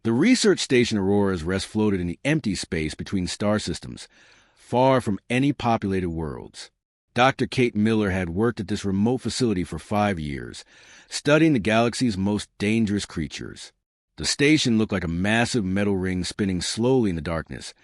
The research station Aurora's rest floated in the empty space between star systems, far from any populated worlds. Dr. Kate Miller had worked at this remote facility for 5 years, studying the galaxy's most dangerous creatures. The station looked like a massive metal ring spinning slowly in the darkness,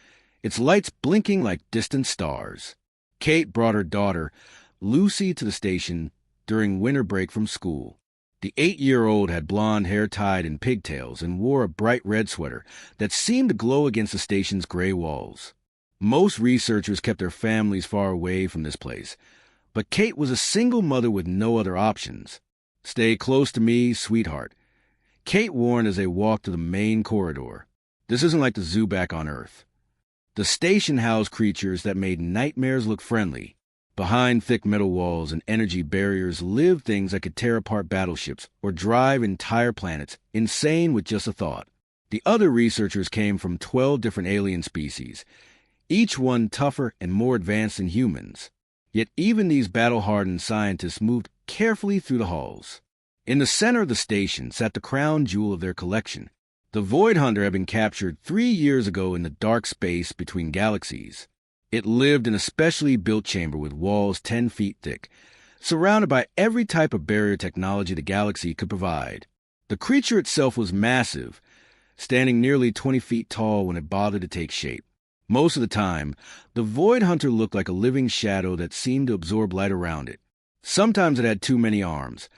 its lights blinking like distant stars. Kate brought her daughter, Lucy, to the station during winter break from school. The 8-year-old had blonde hair tied in pigtails and wore a bright red sweater that seemed to glow against the station's gray walls. Most researchers kept their families far away from this place, but Kate was a single mother with no other options. "Stay close to me, sweetheart," Kate warned as they walked to the main corridor. "This isn't like the zoo back on Earth." The station housed creatures that made nightmares look friendly. Behind thick metal walls and energy barriers lived things that could tear apart battleships or drive entire planets insane with just a thought. The other researchers came from 12 different alien species, each one tougher and more advanced than humans. Yet even these battle-hardened scientists moved carefully through the halls. In the center of the station sat the crown jewel of their collection. The Void Hunter had been captured 3 years ago in the dark space between galaxies. It lived in a specially built chamber with walls 10 feet thick, surrounded by every type of barrier technology the galaxy could provide. The creature itself was massive, standing nearly 20 feet tall when it bothered to take shape. Most of the time, the Void Hunter looked like a living shadow that seemed to absorb light around it. Sometimes it had too many arms.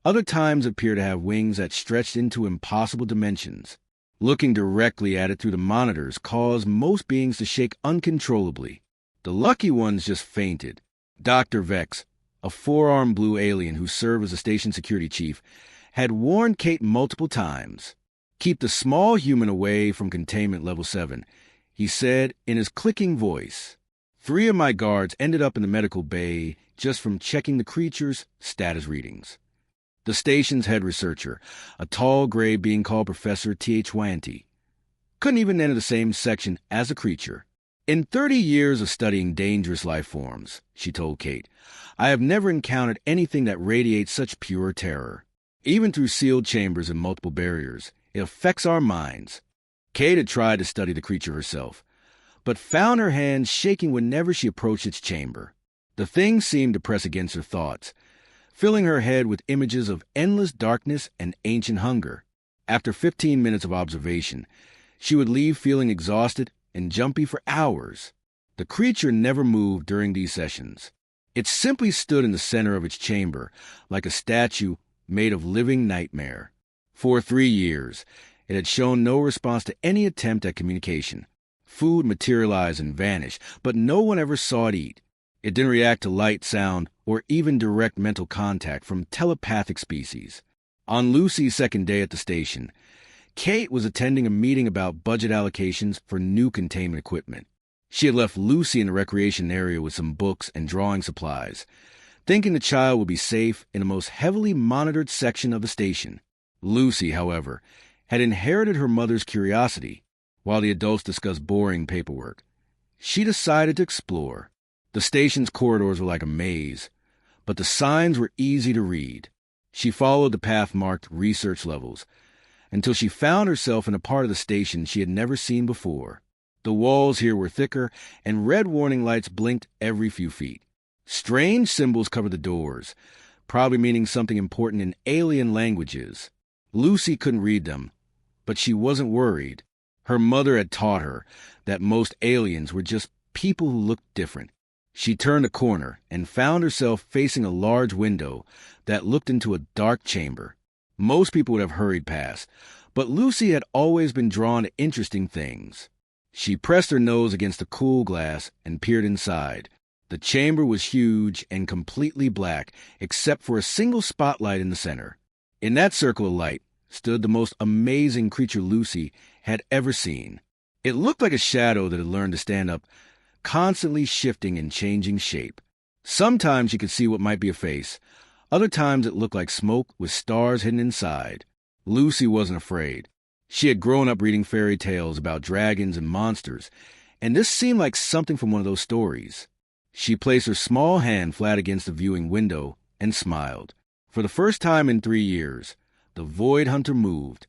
Other times it appeared to have wings that stretched into impossible dimensions. Looking directly at it through the monitors caused most beings to shake uncontrollably. The lucky ones just fainted. Dr. Vex, a 4-armed blue alien who served as the station security chief, had warned Kate multiple times. "Keep the small human away from containment level 7, he said in his clicking voice. 3 of my guards ended up in the medical bay just from checking the creature's status readings. The station's head researcher, a tall gray being called Professor T.H. couldn't even enter the same section as the creature. "In 30 years of studying dangerous life forms," she told Kate, "I have never encountered anything that radiates such pure terror. Even through sealed chambers and multiple barriers, it affects our minds." Kate had tried to study the creature herself, but found her hands shaking whenever she approached its chamber. The thing seemed to press against her thoughts, filling her head with images of endless darkness and ancient hunger. After 15 minutes of observation, she would leave feeling exhausted and jumpy for hours. The creature never moved during these sessions. It simply stood in the center of its chamber, like a statue made of living nightmare. For 3 years, it had shown no response to any attempt at communication. Food materialized and vanished, but no one ever saw it eat. It didn't react to light, sound, or even direct mental contact from telepathic species. On Lucy's second day at the station, Kate was attending a meeting about budget allocations for new containment equipment. She had left Lucy in the recreation area with some books and drawing supplies, thinking the child would be safe in the most heavily monitored section of the station. Lucy, however, had inherited her mother's curiosity. While the adults discussed boring paperwork, she decided to explore. The station's corridors were like a maze, but the signs were easy to read. She followed the path marked research levels until she found herself in a part of the station she had never seen before. The walls here were thicker, and red warning lights blinked every few feet. Strange symbols covered the doors, probably meaning something important in alien languages. Lucy couldn't read them, but she wasn't worried. Her mother had taught her that most aliens were just people who looked different. She turned a corner and found herself facing a large window that looked into a dark chamber. Most people would have hurried past, but Lucy had always been drawn to interesting things. She pressed her nose against the cool glass and peered inside. The chamber was huge and completely black, except for a single spotlight in the center. In that circle of light stood the most amazing creature Lucy had ever seen. It looked like a shadow that had learned to stand up, constantly shifting and changing shape. Sometimes you could see what might be a face. Other times it looked like smoke with stars hidden inside. Lucy wasn't afraid. She had grown up reading fairy tales about dragons and monsters, and this seemed like something from one of those stories. She placed her small hand flat against the viewing window and smiled. For the first time in 3 years, the Void Hunter moved.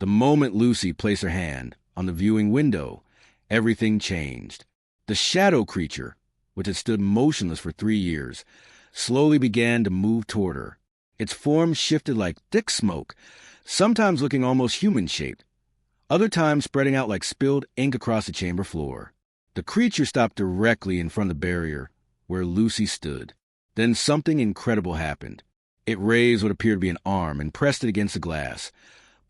The moment Lucy placed her hand on the viewing window, everything changed. The shadow creature, which had stood motionless for 3 years, slowly began to move toward her. Its form shifted like thick smoke, sometimes looking almost human-shaped, other times spreading out like spilled ink across the chamber floor. The creature stopped directly in front of the barrier where Lucy stood. Then something incredible happened. It raised what appeared to be an arm and pressed it against the glass,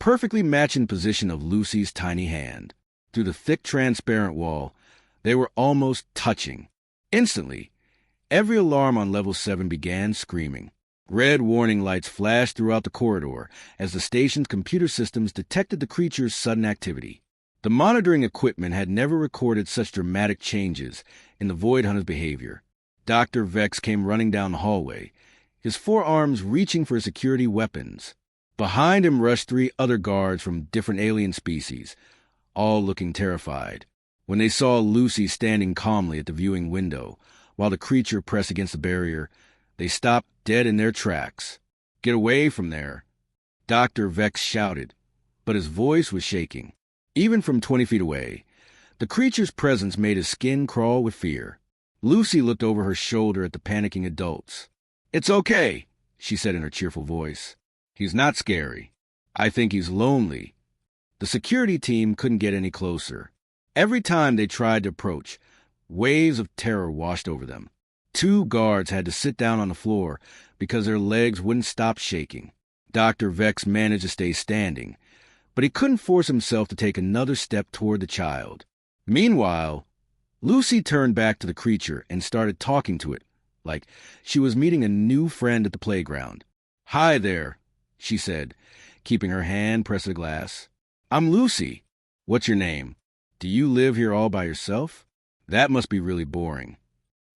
perfectly matching the position of Lucy's tiny hand. Through the thick, transparent wall, they were almost touching. Instantly, every alarm on level 7 began screaming. Red warning lights flashed throughout the corridor as the station's computer systems detected the creature's sudden activity. The monitoring equipment had never recorded such dramatic changes in the Void Hunter's behavior. Dr. Vex came running down the hallway, his forearms reaching for security weapons. Behind him rushed 3 other guards from different alien species, all looking terrified. When they saw Lucy standing calmly at the viewing window, while the creature pressed against the barrier, they stopped dead in their tracks. "Get away from there," Dr. Vex shouted, but his voice was shaking. Even from 20 feet away, the creature's presence made his skin crawl with fear. Lucy looked over her shoulder at the panicking adults. "It's okay," she said in her cheerful voice. "He's not scary. I think he's lonely." The security team couldn't get any closer. Every time they tried to approach, waves of terror washed over them. 2 guards had to sit down on the floor because their legs wouldn't stop shaking. Dr. Vex managed to stay standing, but he couldn't force himself to take another step toward the child. Meanwhile, Lucy turned back to the creature and started talking to it, like she was meeting a new friend at the playground. "Hi there," she said, keeping her hand pressed to the glass. "I'm Lucy. What's your name? Do you live here all by yourself? That must be really boring."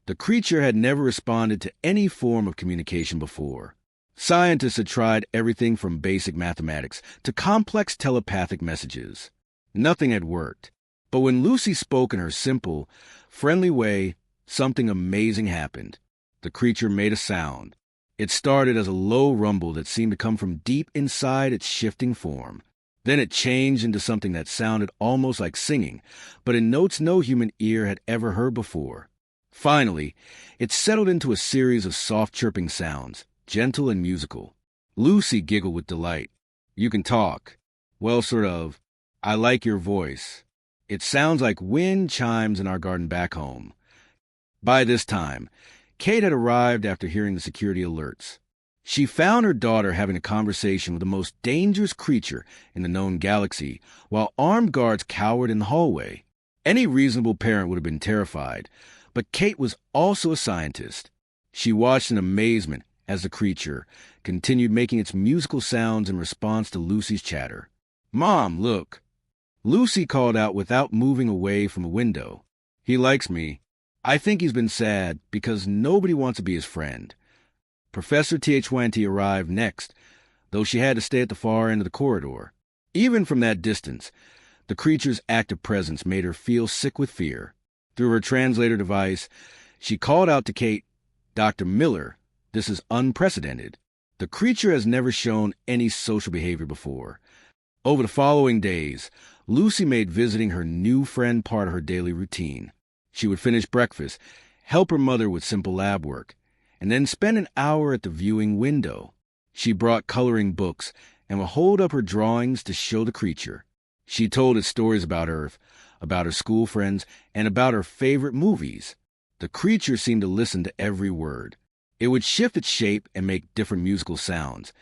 The creature had never responded to any form of communication before. Scientists had tried everything from basic mathematics to complex telepathic messages. Nothing had worked. But when Lucy spoke in her simple, friendly way, something amazing happened. The creature made a sound. It started as a low rumble that seemed to come from deep inside its shifting form. Then it changed into something that sounded almost like singing, but in notes no human ear had ever heard before. Finally, it settled into a series of soft chirping sounds, gentle and musical. Lucy giggled with delight. "You can talk." "Well, sort of. I like your voice. It sounds like wind chimes in our garden back home." By this time, Kate had arrived after hearing the security alerts. She found her daughter having a conversation with the most dangerous creature in the known galaxy, while armed guards cowered in the hallway. Any reasonable parent would have been terrified, but Kate was also a scientist. She watched in amazement as the creature continued making its musical sounds in response to Lucy's chatter. "Mom, look," Lucy called out without moving away from a window. "He likes me. I think he's been sad because nobody wants to be his friend." Professor TH20 arrived next, though she had to stay at the far end of the corridor. Even from that distance, the creature's active presence made her feel sick with fear. Through her translator device, she called out to Kate, "Dr. Miller, this is unprecedented. The creature has never shown any social behavior before." Over the following days, Lucy made visiting her new friend part of her daily routine. She would finish breakfast, help her mother with simple lab work, and then spend an hour at the viewing window. She brought coloring books and would hold up her drawings to show the creature. She told it stories about Earth, about her school friends, and about her favorite movies. The creature seemed to listen to every word. It would shift its shape and make different musical sounds,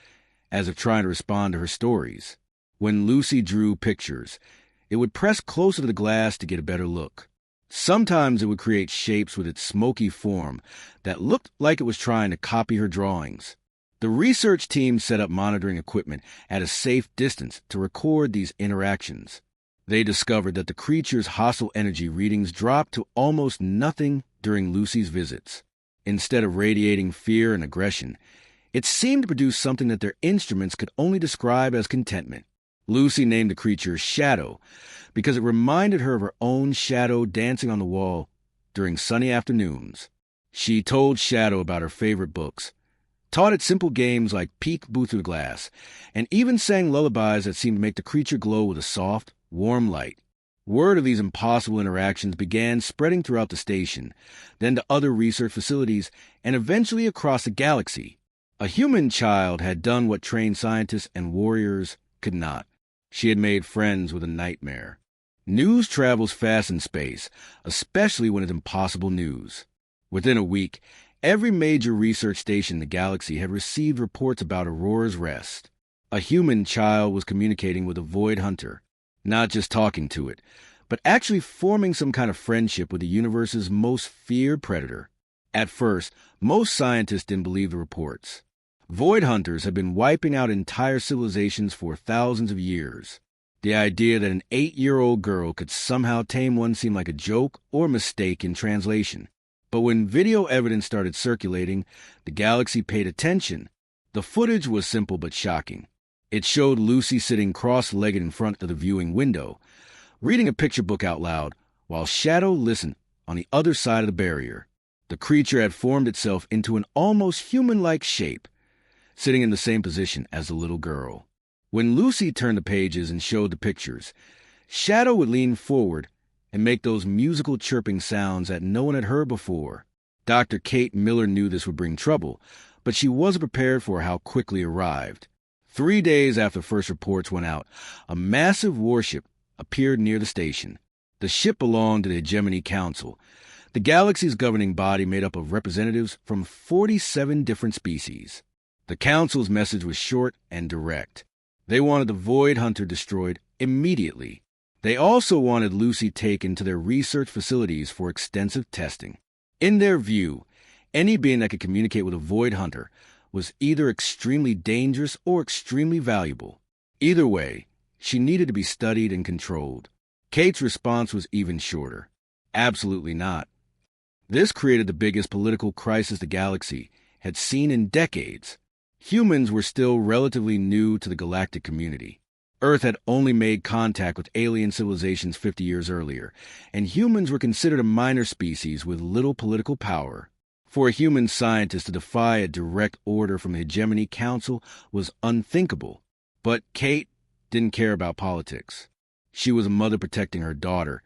as if trying to respond to her stories. When Lucy drew pictures, it would press closer to the glass to get a better look. Sometimes it would create shapes with its smoky form that looked like it was trying to copy her drawings. The research team set up monitoring equipment at a safe distance to record these interactions. They discovered that the creature's hostile energy readings dropped to almost nothing during Lucy's visits. Instead of radiating fear and aggression, it seemed to produce something that their instruments could only describe as contentment. Lucy named the creature Shadow because it reminded her of her own shadow dancing on the wall during sunny afternoons. She told Shadow about her favorite books, taught it simple games like peek through glass, and even sang lullabies that seemed to make the creature glow with a soft, warm light. Word of these impossible interactions began spreading throughout the station, then to other research facilities, and eventually across the galaxy. A human child had done what trained scientists and warriors could not. She had made friends with a nightmare. News travels fast in space, especially when it's impossible news. Within a week, every major research station in the galaxy had received reports about Aurora's rest. A human child was communicating with a void hunter, not just talking to it, but actually forming some kind of friendship with the universe's most feared predator. At first, most scientists didn't believe the reports. Void hunters had been wiping out entire civilizations for thousands of years. The idea that an 8-year-old girl could somehow tame one seemed like a joke or mistake in translation. But when video evidence started circulating, the galaxy paid attention. The footage was simple but shocking. It showed Lucy sitting cross-legged in front of the viewing window, reading a picture book out loud, while Shadow listened on the other side of the barrier. The creature had formed itself into an almost human-like shape, sitting in the same position as the little girl. When Lucy turned the pages and showed the pictures, Shadow would lean forward and make those musical chirping sounds that no one had heard before. Dr. Kate Miller knew this would bring trouble, but she wasn't prepared for how quickly it arrived. 3 days after the first reports went out, a massive warship appeared near the station. The ship belonged to the Hegemony Council, the galaxy's governing body made up of representatives from 47 different species. The Council's message was short and direct. They wanted the Void Hunter destroyed immediately. They also wanted Lucy taken to their research facilities for extensive testing. In their view, any being that could communicate with a Void Hunter was either extremely dangerous or extremely valuable. Either way, she needed to be studied and controlled. Kate's response was even shorter. Absolutely not. This created the biggest political crisis the galaxy had seen in decades. Humans were still relatively new to the galactic community. Earth had only made contact with alien civilizations 50 years earlier, and humans were considered a minor species with little political power. For a human scientist to defy a direct order from the Hegemony Council was unthinkable. But Kate didn't care about politics. She was a mother protecting her daughter,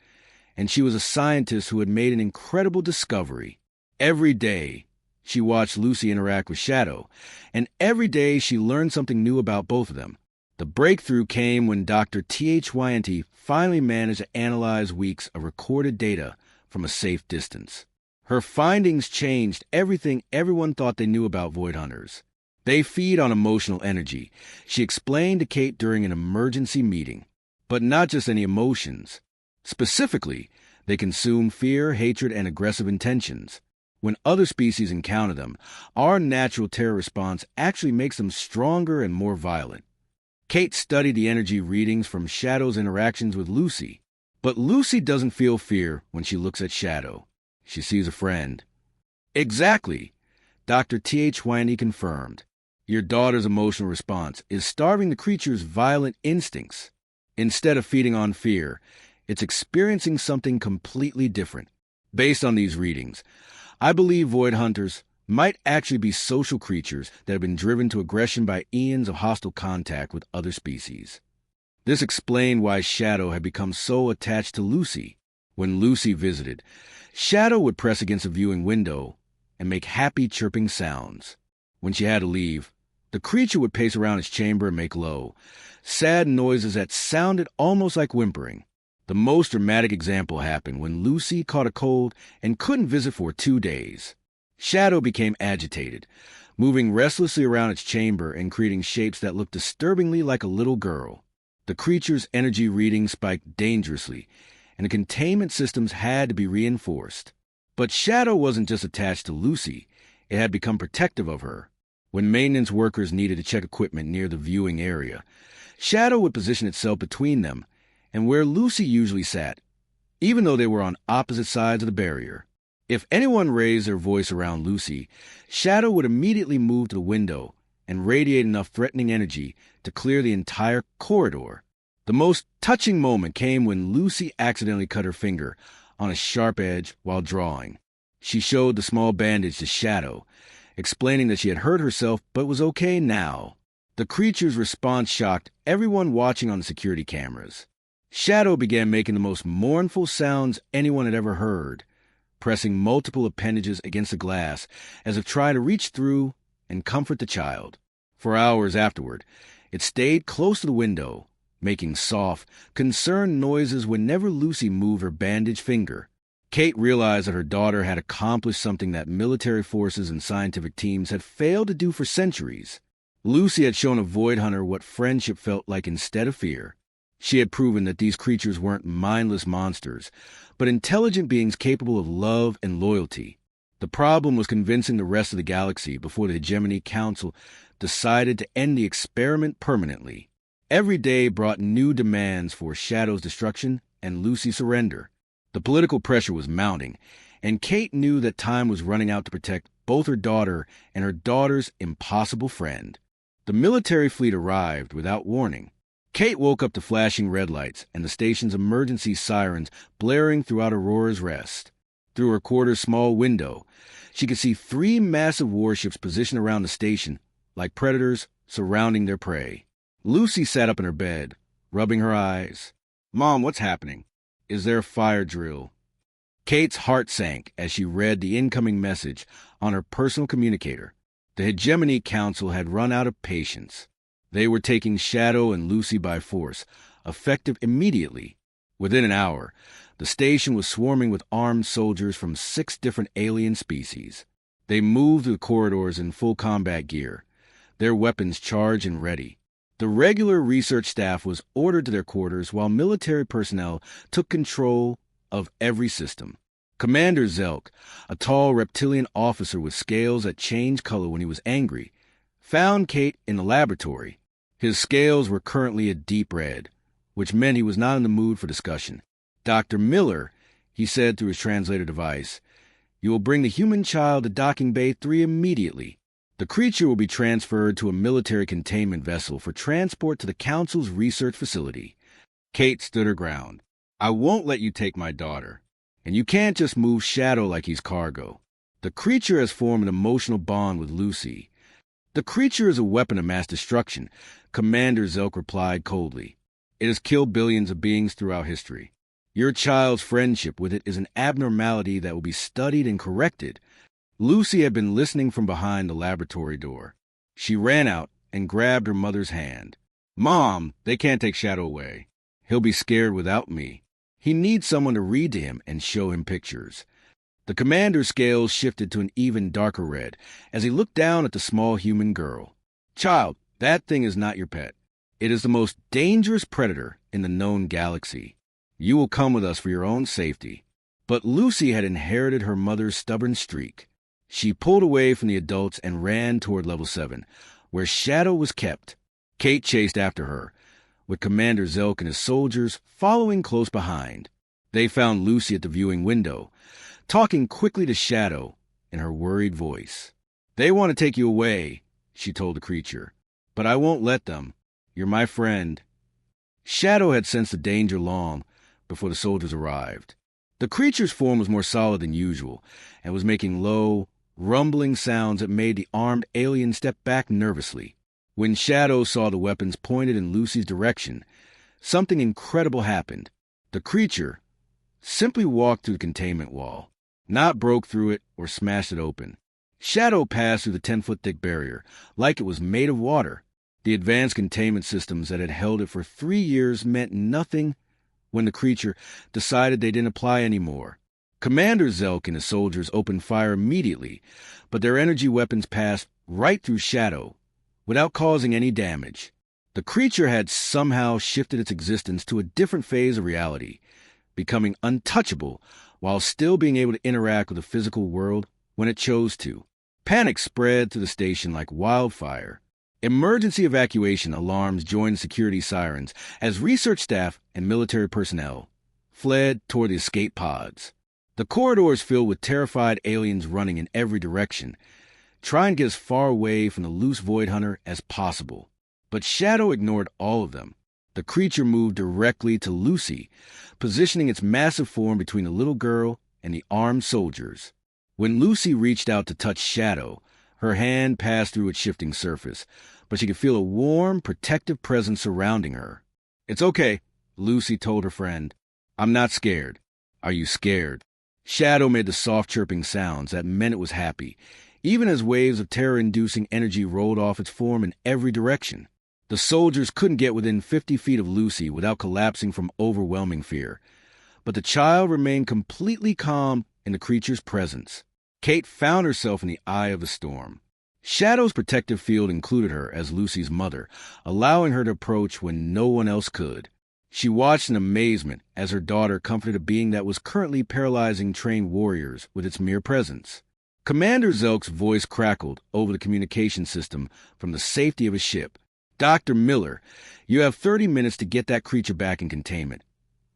and she was a scientist who had made an incredible discovery. Every day, she watched Lucy interact with Shadow, and every day she learned something new about both of them. The breakthrough came when Dr. HFY finally managed to analyze weeks of recorded data from a safe distance. Her findings changed everything everyone thought they knew about Void Hunters. They feed on emotional energy, she explained to Kate during an emergency meeting. But not just any emotions. Specifically, they consume fear, hatred, and aggressive intentions. When other species encounter them, our natural terror response actually makes them stronger and more violent. Kate studied the energy readings from Shadow's interactions with Lucy. But Lucy doesn't feel fear when she looks at Shadow. She sees a friend. Exactly, Dr. HFY confirmed. Your daughter's emotional response is starving the creature's violent instincts. Instead of feeding on fear, it's experiencing something completely different. Based on these readings, I believe Void Hunters might actually be social creatures that have been driven to aggression by eons of hostile contact with other species. This explained why Shadow had become so attached to Lucy. When Lucy visited, Shadow would press against a viewing window and make happy chirping sounds. When she had to leave, the creature would pace around its chamber and make low, sad noises that sounded almost like whimpering. The most dramatic example happened when Lucy caught a cold and couldn't visit for 2 days. Shadow became agitated, moving restlessly around its chamber and creating shapes that looked disturbingly like a little girl. The creature's energy readings spiked dangerously, and the containment systems had to be reinforced. But Shadow wasn't just attached to Lucy, it had become protective of her. When maintenance workers needed to check equipment near the viewing area, Shadow would position itself between them and where Lucy usually sat, even though they were on opposite sides of the barrier. If anyone raised their voice around Lucy, Shadow would immediately move to the window and radiate enough threatening energy to clear the entire corridor. The most touching moment came when Lucy accidentally cut her finger on a sharp edge while drawing. She showed the small bandage to Shadow, explaining that she had hurt herself but was okay now. The creature's response shocked everyone watching on the security cameras. Shadow began making the most mournful sounds anyone had ever heard, pressing multiple appendages against the glass as if trying to reach through and comfort the child. For hours afterward, it stayed close to the window, making soft, concerned noises whenever Lucy moved her bandaged finger. Kate realized that her daughter had accomplished something that military forces and scientific teams had failed to do for centuries. Lucy had shown a Void Hunter what friendship felt like instead of fear. She had proven that these creatures weren't mindless monsters, but intelligent beings capable of love and loyalty. The problem was convincing the rest of the galaxy before the Hegemony Council decided to end the experiment permanently. Every day brought new demands for Shadow's destruction and Lucy's surrender. The political pressure was mounting, and Kate knew that time was running out to protect both her daughter and her daughter's impossible friend. The military fleet arrived without warning. Kate woke up to flashing red lights and the station's emergency sirens blaring throughout Aurora's Rest. Through her quarter's small window, she could see 3 massive warships positioned around the station, like predators surrounding their prey. Lucy sat up in her bed, rubbing her eyes. "Mom, what's happening? Is there a fire drill?" Kate's heart sank as she read the incoming message on her personal communicator. The Hegemony Council had run out of patience. They were taking Shadow and Lucy by force, effective immediately. Within an hour, the station was swarming with armed soldiers from 6 different alien species. They moved through the corridors in full combat gear, their weapons charged and ready. The regular research staff was ordered to their quarters while military personnel took control of every system. Commander Zelk, a tall reptilian officer with scales that changed color when he was angry, found Kate in the laboratory. His scales were currently a deep red, which meant he was not in the mood for discussion. "Dr. Miller," he said through his translator device, "you will bring the human child to Docking Bay 3 immediately. The creature will be transferred to a military containment vessel for transport to the Council's research facility." Kate stood her ground. "I won't let you take my daughter. And you can't just move Shadow like he's cargo. The creature has formed an emotional bond with Lucy." "The creature is a weapon of mass destruction," Commander Zelk replied coldly. "It has killed billions of beings throughout history. Your child's friendship with it is an abnormality that will be studied and corrected." Lucy had been listening from behind the laboratory door. She ran out and grabbed her mother's hand. "Mom, they can't take Shadow away. He'll be scared without me. He needs someone to read to him and show him pictures." The commander's scales shifted to an even darker red as he looked down at the small human girl. "Child, that thing is not your pet. It is the most dangerous predator in the known galaxy. You will come with us for your own safety." But Lucy had inherited her mother's stubborn streak. She pulled away from the adults and ran toward Level 7, where Shadow was kept. Kate chased after her, with Commander Zelk and his soldiers following close behind. They found Lucy at the viewing window, talking quickly to Shadow in her worried voice. "They want to take you away," she told the creature, "but I won't let them. You're my friend." Shadow had sensed the danger long before the soldiers arrived. The creature's form was more solid than usual and was making low, rumbling sounds that made the armed alien step back nervously. When Shadow saw the weapons pointed in Lucy's direction, something incredible happened. The creature simply walked through the containment wall, not broke through it or smashed it open. Shadow passed through the 10-foot-thick barrier like it was made of water. The advanced containment systems that had held it for 3 years meant nothing when the creature decided they didn't apply anymore. Commander Zelk and his soldiers opened fire immediately, but their energy weapons passed right through Shadow without causing any damage. The creature had somehow shifted its existence to a different phase of reality, becoming untouchable while still being able to interact with the physical world when it chose to. Panic spread through the station like wildfire. Emergency evacuation alarms joined security sirens as research staff and military personnel fled toward the escape pods. The corridors filled with terrified aliens running in every direction, trying to get as far away from the loose Void Hunter as possible. But Shadow ignored all of them. The creature moved directly to Lucy, positioning its massive form between the little girl and the armed soldiers. When Lucy reached out to touch Shadow, Her hand passed through its shifting surface, but she could feel a warm, protective presence surrounding her. "It's okay," Lucy told her friend. "I'm not scared." "Are you scared?" Shadow made the soft chirping sounds that meant it was happy, even as waves of terror-inducing energy rolled off its form in every direction. The soldiers couldn't get within 50 feet of Lucy without collapsing from overwhelming fear. But the child remained completely calm in the creature's presence. Kate found herself in the eye of the storm. Shadow's protective field included her as Lucy's mother, allowing her to approach when no one else could. She watched in amazement as her daughter comforted a being that was currently paralyzing trained warriors with its mere presence. Commander Zelk's voice crackled over the communication system from the safety of his ship. "Dr. Miller, you have 30 minutes to get that creature back in containment,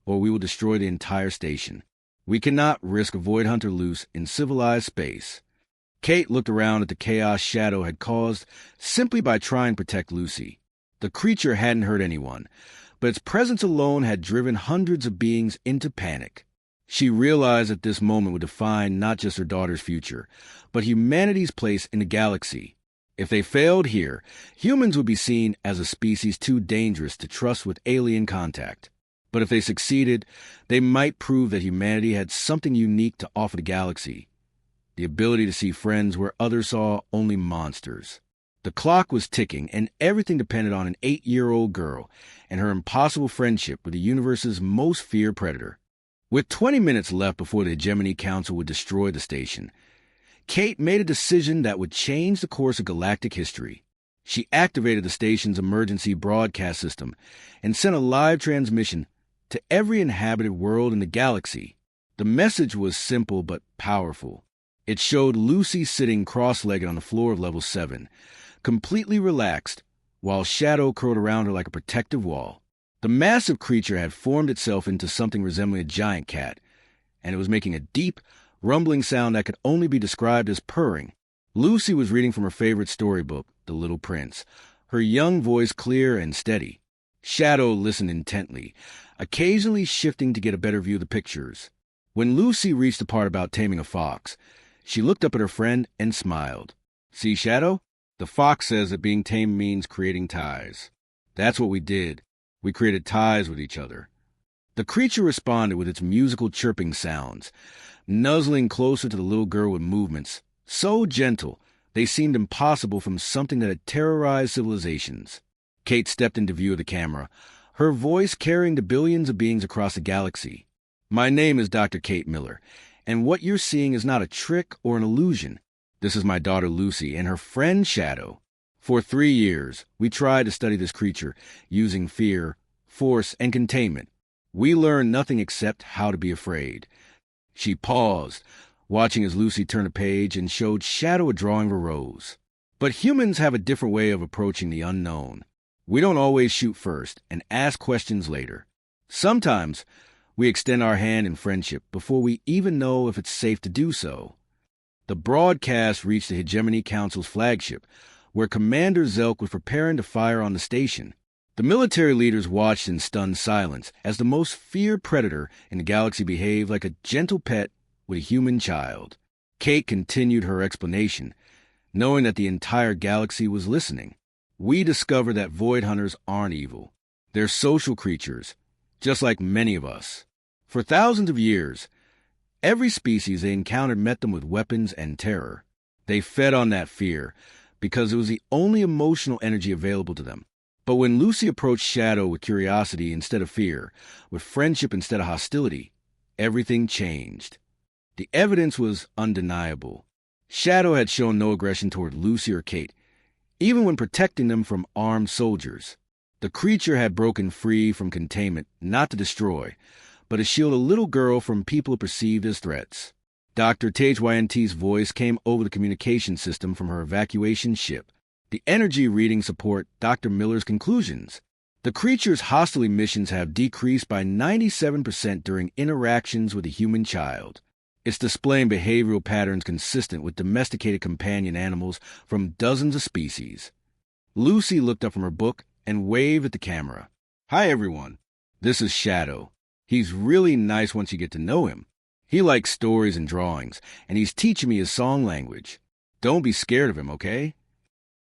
or we will destroy the entire station. We cannot risk a void hunter loose in civilized space." Kate looked around at the chaos Shadow had caused simply by trying to protect Lucy. The creature hadn't hurt anyone, but its presence alone had driven hundreds of beings into panic. She realized that this moment would define not just her daughter's future, but humanity's place in the galaxy. If they failed here, humans would be seen as a species too dangerous to trust with alien contact. But if they succeeded, they might prove that humanity had something unique to offer the galaxy. The ability to see friends where others saw only monsters. The clock was ticking, and everything depended on an 8-year-old girl and her impossible friendship with the universe's most feared predator. With 20 minutes left before the Hegemony Council would destroy the station, Kate made a decision that would change the course of galactic history. She activated the station's emergency broadcast system and sent a live transmission to every inhabited world in the galaxy. The message was simple but powerful. It showed Lucy sitting cross-legged on the floor of Level 7, completely relaxed, while Shadow curled around her like a protective wall. The massive creature had formed itself into something resembling a giant cat, and it was making a deep, rumbling sound that could only be described as purring. Lucy was reading from her favorite storybook, The Little Prince, her young voice clear and steady. Shadow listened intently, occasionally shifting to get a better view of the pictures. When Lucy reached the part about taming a fox, she looked up at her friend and smiled. "See, Shadow? The fox says that being tamed means creating ties. That's what we did. We created ties with each other." The creature responded with its musical chirping sounds, nuzzling closer to the little girl with movements so gentle they seemed impossible from something that had terrorized civilizations. Kate stepped into view of the camera, her voice carrying to billions of beings across the galaxy. "My name is Dr. Kate Miller, and what you're seeing is not a trick or an illusion. This is my daughter Lucy and her friend Shadow. For 3 years, we tried to study this creature using fear, force, and containment. We learned nothing except how to be afraid." She paused, watching as Lucy turned a page and showed Shadow a drawing of a rose. But humans have a different way of approaching the unknown. We don't always shoot first and ask questions later. Sometimes we extend our hand in friendship before we even know if it's safe to do so. The broadcast reached the Hegemony Council's flagship, where Commander Zelk was preparing to fire on the station. The military leaders watched in stunned silence as the most feared predator in the galaxy behaved like a gentle pet with a human child. Kate continued her explanation, knowing that the entire galaxy was listening. "We discovered that void hunters aren't evil. They're social creatures, just like many of us. For thousands of years, every species they encountered met them with weapons and terror. They fed on that fear because it was the only emotional energy available to them. But when Lucy approached Shadow with curiosity instead of fear, with friendship instead of hostility, everything changed. The evidence was undeniable. Shadow had shown no aggression toward Lucy or Kate, even when protecting them from armed soldiers. The creature had broken free from containment, not to destroy, but to shield a little girl from people perceived as threats. Dr. Tejwayant's voice came over the communication system from her evacuation ship. The energy readings support Dr. Miller's conclusions. The creature's hostile emissions have decreased by 97% during interactions with a human child. It's displaying behavioral patterns consistent with domesticated companion animals from dozens of species. Lucy looked up from her book and waved at the camera. "Hi, everyone. This is Shadow. He's really nice once you get to know him. He likes stories and drawings, and he's teaching me his song language. Don't be scared of him, okay?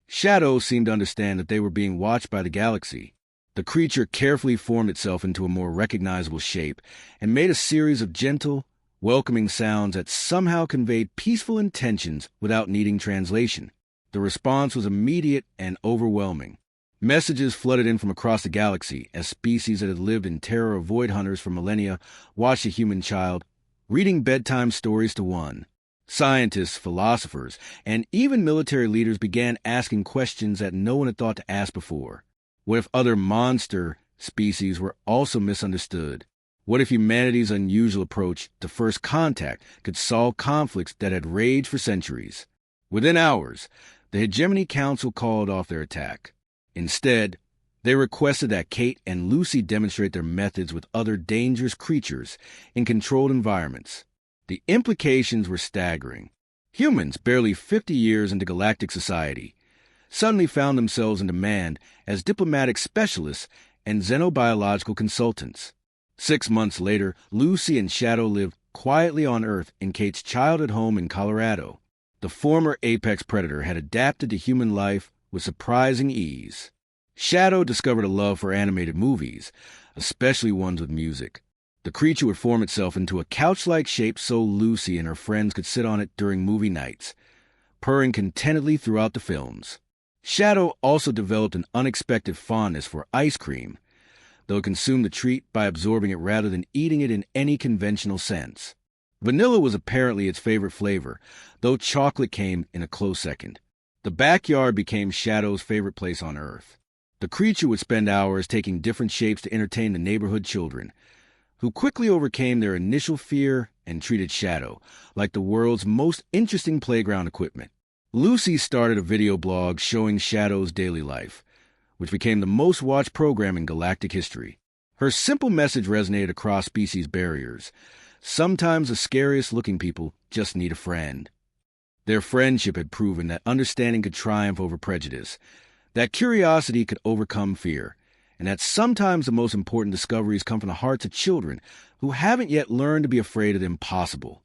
Shadow seemed to understand that they were being watched by the galaxy. The creature carefully formed itself into a more recognizable shape and made a series of gentle, welcoming sounds that somehow conveyed peaceful intentions without needing translation. The response was immediate and overwhelming. Messages flooded in from across the galaxy as species that had lived in terror of void hunters for millennia watched a human child reading bedtime stories to one. Scientists, philosophers, and even military leaders began asking questions that no one had thought to ask before. What if other monster species were also misunderstood? What if humanity's unusual approach to first contact could solve conflicts that had raged for centuries? Within hours, the Hegemony Council called off their attack. Instead, they requested that Kate and Lucy demonstrate their methods with other dangerous creatures in controlled environments. The implications were staggering. Humans, barely 50 years into galactic society, suddenly found themselves in demand as diplomatic specialists and xenobiological consultants. 6 months later, Lucy and Shadow lived quietly on Earth in Kate's childhood home in Colorado. The former apex predator had adapted to human life with surprising ease. Shadow discovered a love for animated movies, especially ones with music. The creature would form itself into a couch-like shape so Lucy and her friends could sit on it during movie nights, purring contentedly throughout the films. Shadow also developed an unexpected fondness for ice cream, though it consumed the treat by absorbing it rather than eating it in any conventional sense. Vanilla was apparently its favorite flavor, though chocolate came in a close second. The backyard became Shadow's favorite place on Earth. The creature would spend hours taking different shapes to entertain the neighborhood children, who quickly overcame their initial fear and treated Shadow like the world's most interesting playground equipment. Lucy started a video blog showing Shadow's daily life, which became the most watched program in galactic history. Her simple message resonated across species barriers. Sometimes the scariest-looking people just need a friend. Their friendship had proven that understanding could triumph over prejudice, that curiosity could overcome fear, and that sometimes the most important discoveries come from the hearts of children who haven't yet learned to be afraid of the impossible.